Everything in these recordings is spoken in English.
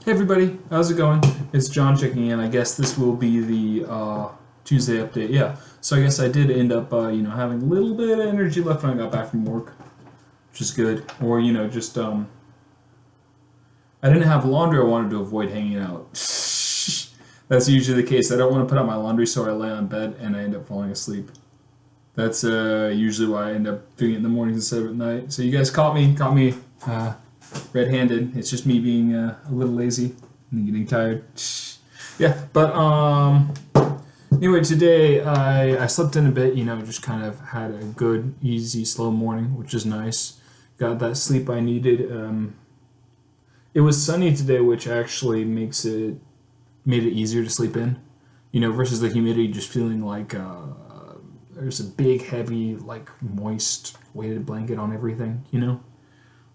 Hey everybody, how's it going? It's John checking in. I guess this will be the Tuesday update. Yeah, so I guess I did end up, having a little bit of energy left when I got back from work, which is good. Or just I didn't have laundry. I wanted to avoid hanging out. That's usually the case. I don't want to put out my laundry, so I lay on bed and I end up falling asleep. That's usually why I end up doing it in the mornings instead of at night. So you guys caught me. Red-handed. It's just me being a little lazy and getting tired. Yeah, but anyway, today I slept in a bit. Just kind of had a good, easy, slow morning, which is nice. Got that sleep I needed. It was sunny today, which actually made it easier to sleep in. Versus the humidity, just feeling like there's a big, heavy, like moist, weighted blanket on everything.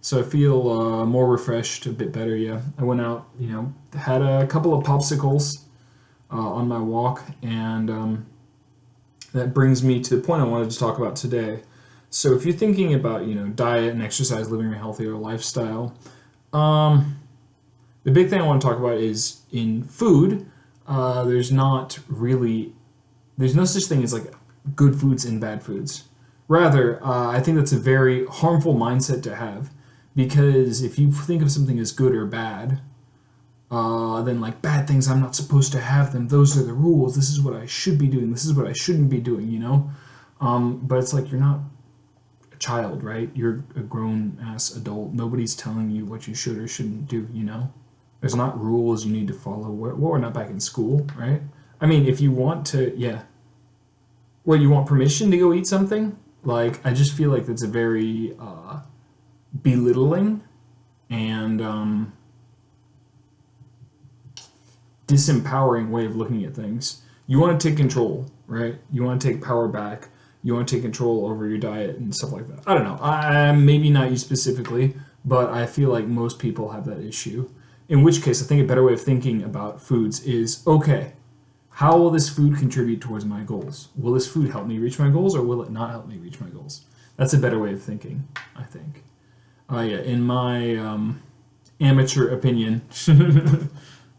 So I feel more refreshed, a bit better, yeah. I went out, had a couple of popsicles on my walk, and that brings me to the point I wanted to talk about today. So if you're thinking about, diet and exercise, living a healthier lifestyle, the big thing I want to talk about is in food, there's no such thing as like good foods and bad foods. Rather, I think that's a very harmful mindset to have. Because if you think of something as good or bad, then like bad things, I'm not supposed to have them. Those are the rules. This is what I should be doing. This is what I shouldn't be doing, But it's like you're not a child, right? You're a grown-ass adult. Nobody's telling you what you should or shouldn't do, There's not rules you need to follow. We're not back in school, right? I mean, if you want to, yeah. Well, you want permission to go eat something? Like, I just feel like that's a very... belittling and disempowering way of looking at things. You want to take control, right? You want to take power back. You want to take control over your diet and stuff like that. I don't know. Maybe not you specifically, but I feel like most people have that issue. In which case, I think a better way of thinking about foods is, okay, how will this food contribute towards my goals? Will this food help me reach my goals, or will it not help me reach my goals? That's a better way of thinking, I think. In my amateur opinion,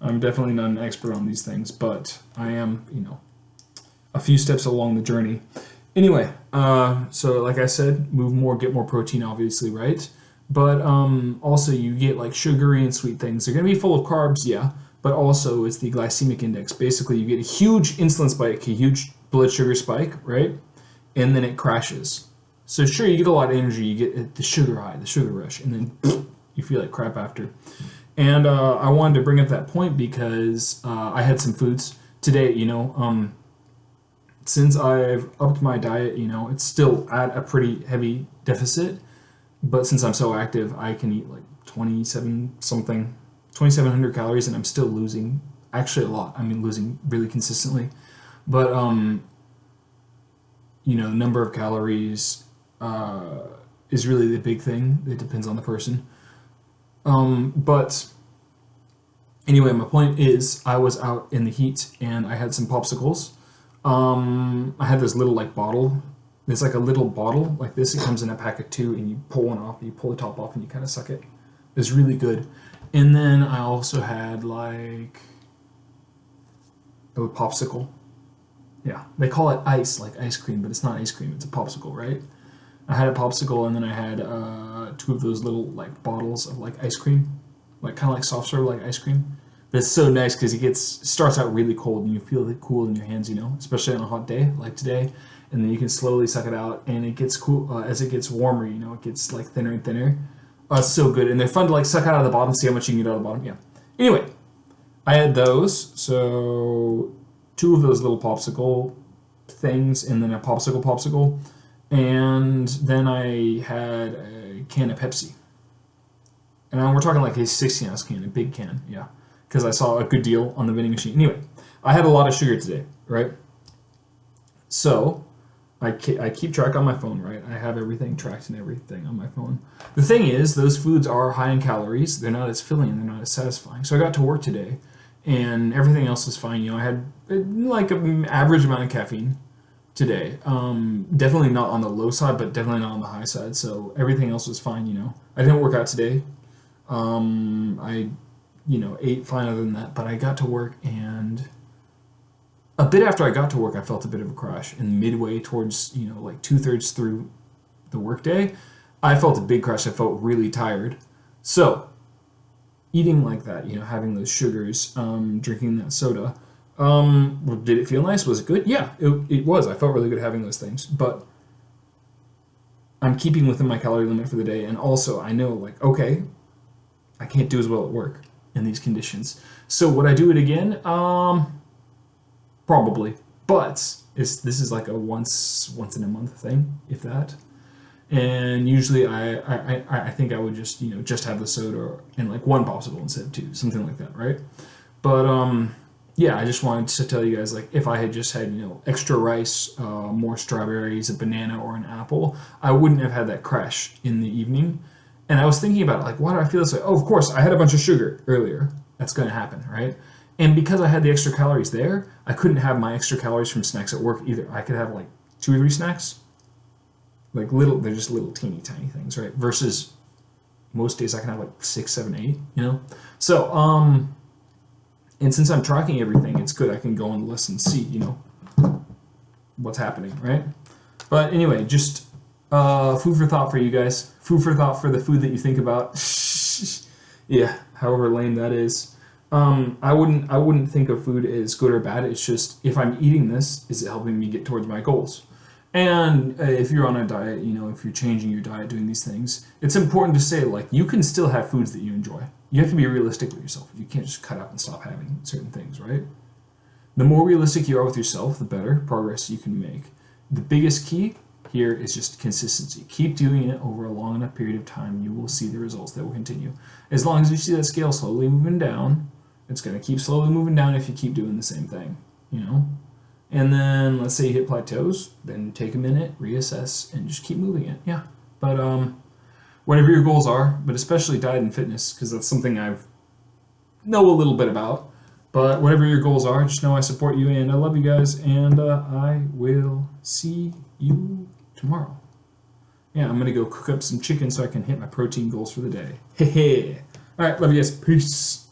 I'm definitely not an expert on these things, but I am, a few steps along the journey. Anyway, so like I said, move more, get more protein, obviously, right? But also you get like sugary and sweet things. They're going to be full of carbs, yeah, but also it's the glycemic index. Basically, you get a huge insulin spike, a huge blood sugar spike, right? And then it crashes. So sure, you get a lot of energy, you get the sugar high, the sugar rush, and then you feel like crap after. And I wanted to bring up that point because I had some foods today, since I've upped my diet, it's still at a pretty heavy deficit, but since I'm so active, I can eat like 2,700 calories, and I'm still losing, actually a lot. I mean, losing really consistently. But, the number of calories is really the big thing. It depends on the person. But anyway, my point is I was out in the heat and I had some popsicles. I had this little like bottle. It's like a little bottle like this. It comes in a pack of 2 and you pull one off, you pull the top off and you kind of suck it. It's really good. And then I also had like a popsicle. Yeah, they call it ice, like ice cream, but it's not ice cream. It's a popsicle, right? I had a popsicle, and then I had 2 of those little like bottles of like ice cream, like kind of like soft serve like ice cream. But it's so nice because it starts out really cold, and you feel it cool in your hands, especially on a hot day like today. And then you can slowly suck it out, and it gets cool as it gets warmer. It gets like thinner and thinner. It's so good, and they're fun to like suck out of the bottom, see how much you can get out of the bottom. Yeah. Anyway, I had those, so 2 of those little popsicle things, and then a popsicle. And then I had a can of Pepsi. And we're talking like a 16-ounce can, a big can, yeah. Because I saw a good deal on the vending machine. Anyway, I had a lot of sugar today, right? So, I keep track on my phone, right? I have everything tracked and everything on my phone. The thing is, those foods are high in calories. They're not as filling and they're not as satisfying. So I got to work today, and everything else was fine. I had like an average amount of caffeine today. Definitely not on the low side, but definitely not on the high side. So everything else was fine, I didn't work out today. I ate fine other than that. But I got to work, and a bit after I got to work, I felt a bit of a crash. And midway towards, like 2/3 through the workday, I felt a big crash. I felt really tired. So, eating like that, having those sugars, drinking that soda, did it feel nice? Was it good? Yeah, it was. I felt really good having those things. But I'm keeping within my calorie limit for the day. And also, I know, like, okay, I can't do as well at work in these conditions. So, would I do it again? Probably. But this is like a once in a month thing, if that. And usually I think I would just have the soda and like one popsicle instead of two, something like that, right? But yeah, I just wanted to tell you guys, like, if I had just had extra rice, more strawberries, a banana, or an apple, I wouldn't have had that crash in the evening. And I was thinking about it, like, why do I feel this way? Oh, of course, I had a bunch of sugar earlier. That's going to happen, right? And because I had the extra calories there, I couldn't have my extra calories from snacks at work either. I could have like 2 or 3 snacks, like they're just little teeny tiny things, right? Versus most days I can have like 6, 7, 8, So, and since I'm tracking everything, it's good. I can go on the list and see, what's happening, right? But anyway, just food for thought for you guys. Food for thought for the food that you think about. Yeah, however lame that is. I wouldn't think of food as good or bad. It's just, if I'm eating this, is it helping me get towards my goals? And if you're on a diet, if you're changing your diet, doing these things, it's important to say, like, you can still have foods that you enjoy. You have to be realistic with yourself. You can't just cut out and stop having certain things, right? The more realistic you are with yourself, the better progress you can make. The biggest key here is just consistency. Keep doing it over a long enough period of time. You will see the results that will continue. As long as you see that scale slowly moving down, it's going to keep slowly moving down if you keep doing the same thing, And then let's say you hit plateaus, then take a minute, reassess, and just keep moving it. Yeah. But whatever your goals are, but especially diet and fitness, because that's something I've know a little bit about. But whatever your goals are, just know I support you and I love you guys, and I will see you tomorrow. Yeah, I'm going to go cook up some chicken so I can hit my protein goals for the day. Hey. All right, love you guys. Peace.